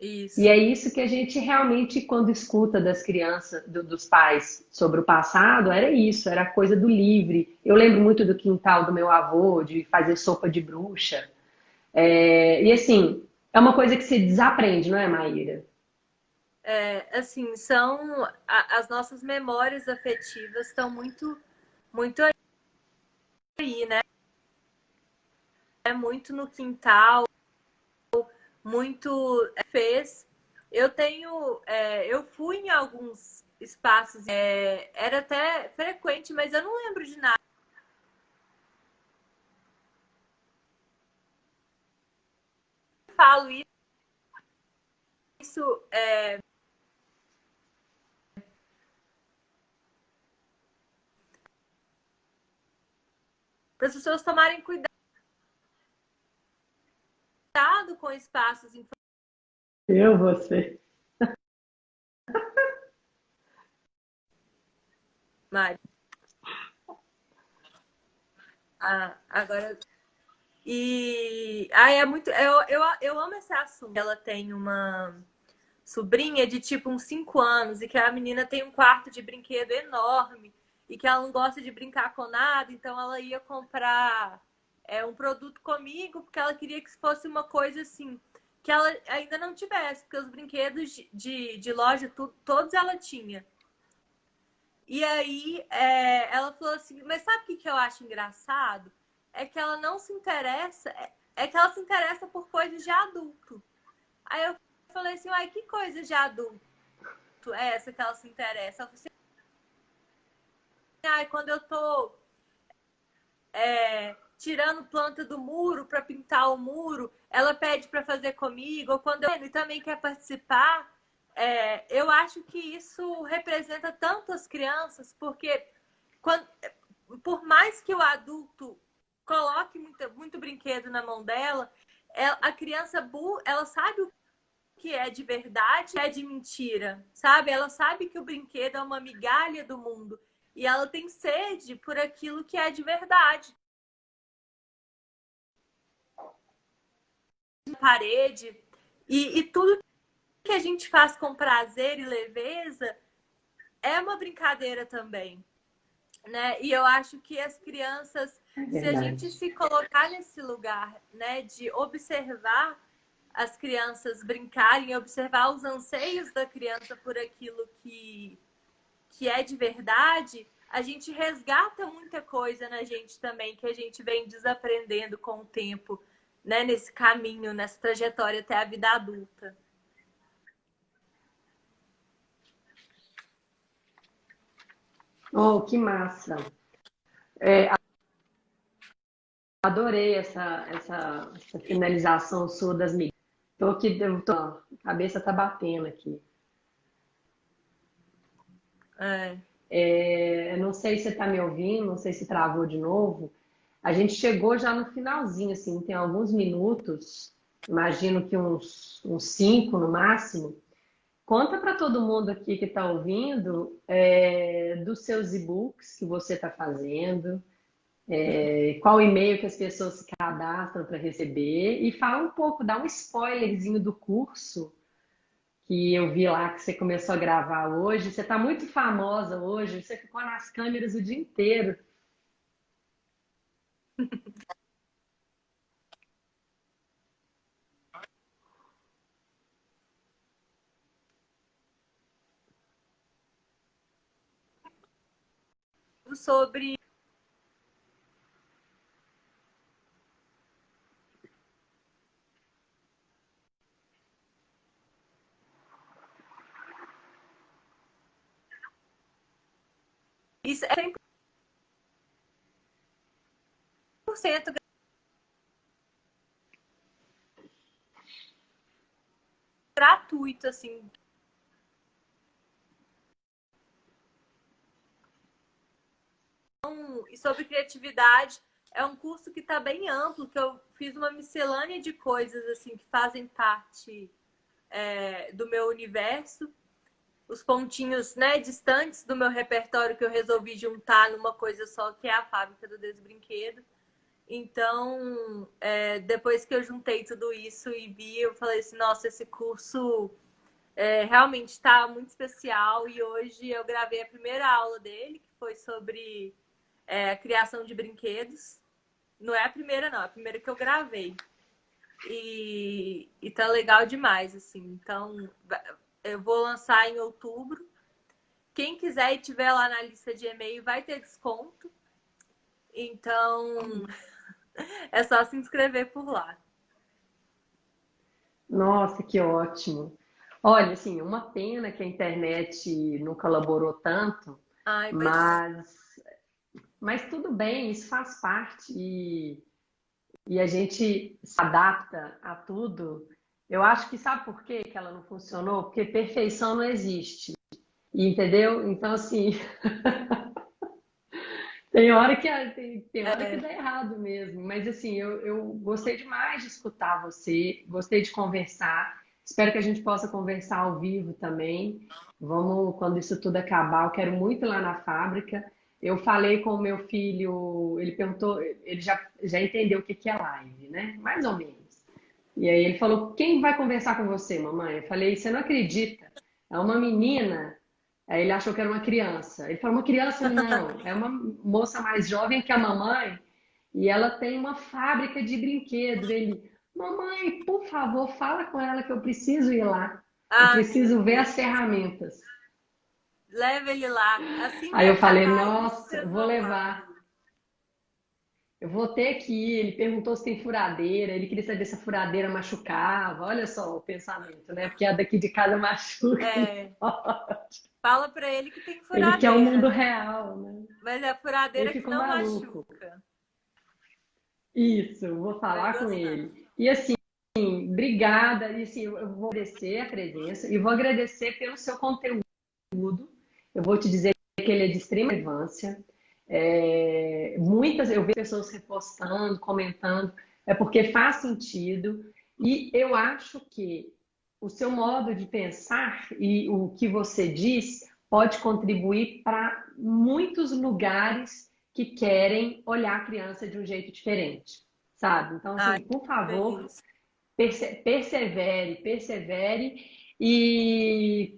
E é Isso. isso que a gente realmente, quando escuta das crianças, dos pais sobre o passado, era isso, era a coisa do livre. Eu lembro muito do quintal do meu avô, de fazer sopa de bruxa. E assim, é uma coisa que se desaprende, não é, Maíra? Assim, as nossas memórias afetivas estão muito aí, né? É muito no quintal, muito fez. Eu fui em alguns espaços, era até frequente, mas eu não lembro de nada. Eu falo isso para as pessoas tomarem cuidado com espaços Eu, você. infantis. Agora. É muito. Eu amo esse assunto. Ela tem uma sobrinha de tipo uns 5 anos e que a menina tem um quarto de brinquedo enorme e que ela não gosta de brincar com nada, então ela ia comprar um produto comigo porque ela queria que fosse uma coisa assim que ela ainda não tivesse, porque os brinquedos de loja todos ela tinha. E aí ela falou assim, mas sabe o que eu acho engraçado? É que ela não se interessa, é que ela se interessa por coisas de adulto. Aí eu falei assim, uai, que coisa de adulto é essa que ela se interessa? Eu falei assim, ai, quando eu tô tirando planta do muro para pintar o muro, ela pede para fazer comigo, ou quando ele também quer participar. Eu acho que isso representa tanto as crianças, porque por mais que o adulto coloque muito brinquedo na mão dela, a criança ela sabe o que é de verdade, é de mentira, sabe? Ela sabe que o brinquedo é uma migalha do mundo e ela tem sede por aquilo que é de verdade. Parede e tudo que a gente faz com prazer e leveza é uma brincadeira também, né? E eu acho que as crianças É Se a gente verdade. se colocar nesse lugar, né, de observar as crianças brincarem, observar os anseios da criança por aquilo que é de verdade, a gente resgata muita coisa na gente também, que a gente vem desaprendendo com o tempo, né, nesse caminho, nessa trajetória até a vida adulta. Oh, que massa! Adorei essa finalização sua das mídias. Tô aqui, a cabeça tá batendo aqui. É. Eu não sei se você está me ouvindo, não sei se travou de novo. A gente chegou já no finalzinho, assim, tem alguns minutos, imagino que uns 5 no máximo. Conta para todo mundo aqui que está ouvindo dos seus e-books que você está fazendo, qual e-mail que as pessoas se cadastram para receber e fala um pouco, dá um spoilerzinho do curso que eu vi lá que você começou a gravar hoje. Você está muito famosa hoje, você ficou nas câmeras o dia inteiro. Sobre isso é 100% gratuito, assim. E sobre criatividade, é um curso que está bem amplo, que eu fiz uma miscelânea de coisas assim que fazem parte do meu universo. Os pontinhos, né, distantes do meu repertório que eu resolvi juntar numa coisa só, que é a Fábrica do Desbrinquedo. Então, depois que eu juntei tudo isso e vi, eu falei assim, nossa, esse curso realmente está muito especial. E hoje eu gravei a primeira aula dele, que foi sobre a criação de brinquedos. Não é a primeira, não, é a primeira que eu gravei. E tá legal demais, assim. Então, eu vou lançar em outubro. Quem quiser e tiver lá na lista de e-mail vai ter desconto. Então, é só se inscrever por lá. Nossa, que ótimo. Olha, assim, uma pena que a internet não colaborou tanto, Ai, pois mas tudo bem, isso faz parte e a gente se adapta a tudo. Eu acho que sabe por quê que ela não funcionou? Porque perfeição não existe, entendeu? Então, assim, tem hora que é, dá errado mesmo, mas assim, eu gostei demais de escutar você, gostei de conversar. Espero que a gente possa conversar ao vivo também. Vamos, quando isso tudo acabar, eu quero muito ir lá na fábrica. Eu falei com o meu filho, ele perguntou, ele já entendeu o que que é live, né? Mais ou menos. E aí ele falou: quem vai conversar com você, mamãe? Eu falei: você não acredita? É uma menina. Aí ele achou que era uma criança. Ele falou: uma criança? Não, é uma moça mais jovem que a mamãe e ela tem uma fábrica de brinquedo. Ele: mamãe, por favor, fala com ela que eu preciso ir lá. Eu ai, meu preciso ver as Deus. ferramentas. Leva ele lá. Assim que Aí eu falei: acabar isso, nossa, vocês vou vão lá. levar. Eu vou ter que ir. Ele perguntou se tem furadeira. Ele queria saber se a furadeira machucava. Olha só o pensamento, né? Porque a daqui de casa machuca. É, fala pra ele que tem Ele quer o mundo furadeira. real, né? Mas é Ele furadeira que ficou não maluco. machuca. Isso, vou Vai falar com gostar. ele. E assim, obrigada. E assim, eu vou agradecer a presença e vou agradecer pelo seu conteúdo. Eu vou te dizer que ele é de extrema relevância. Eu vejo pessoas repostando, comentando, é porque faz sentido. E eu acho que o seu modo de pensar e o que você diz pode contribuir para muitos lugares que querem olhar a criança de um jeito diferente, sabe? Então, Ai, assim, por fico favor, feliz. persevere e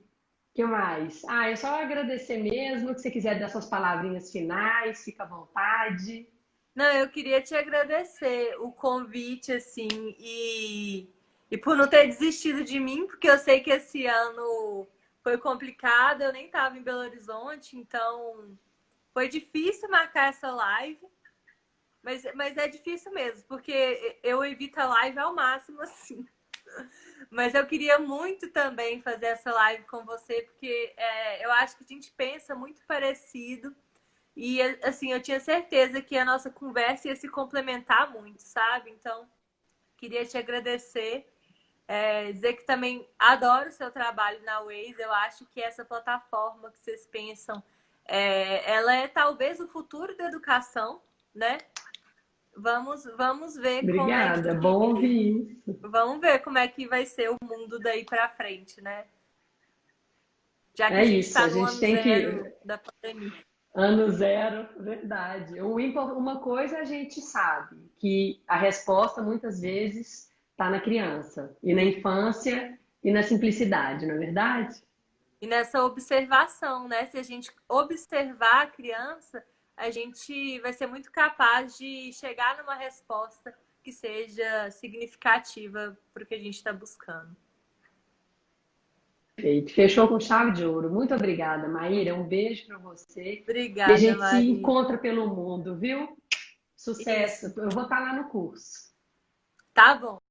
que mais? Ah, é só agradecer mesmo. Que você quiser dar suas palavrinhas finais, fica à vontade. Não, eu queria te agradecer o convite, assim, e por não ter desistido de mim, porque eu sei que esse ano foi complicado, eu nem estava em Belo Horizonte, então foi difícil marcar essa live, mas é difícil mesmo, porque eu evito a live ao máximo, assim. Mas eu queria muito também fazer essa live com você, porque eu acho que a gente pensa muito parecido. E, assim, eu tinha certeza que a nossa conversa ia se complementar muito, sabe? Então, queria te agradecer. Dizer que também adoro o seu trabalho na Waze. Eu acho que essa plataforma que vocês pensam, ela é talvez o futuro da educação, né? Vamos ver como é Obrigada, bom ouvir isso. vamos ver como é que vai ser o mundo daí para frente, né? Já que É a gente isso, está a no gente ano tem zero que. da pandemia. Ano zero, verdade. Uma coisa a gente sabe, que a resposta muitas vezes está na criança, e na infância, e na simplicidade, não é verdade? E nessa observação, né? Se a gente observar a criança, a gente vai ser muito capaz de chegar numa resposta que seja significativa para o que a gente está buscando. Feito. Fechou com chave de ouro. Muito obrigada, Maíra. Um beijo para você. E a Obrigada, gente se Maria. encontra pelo mundo, viu? Sucesso. Isso. Eu vou estar lá no curso. Tá bom.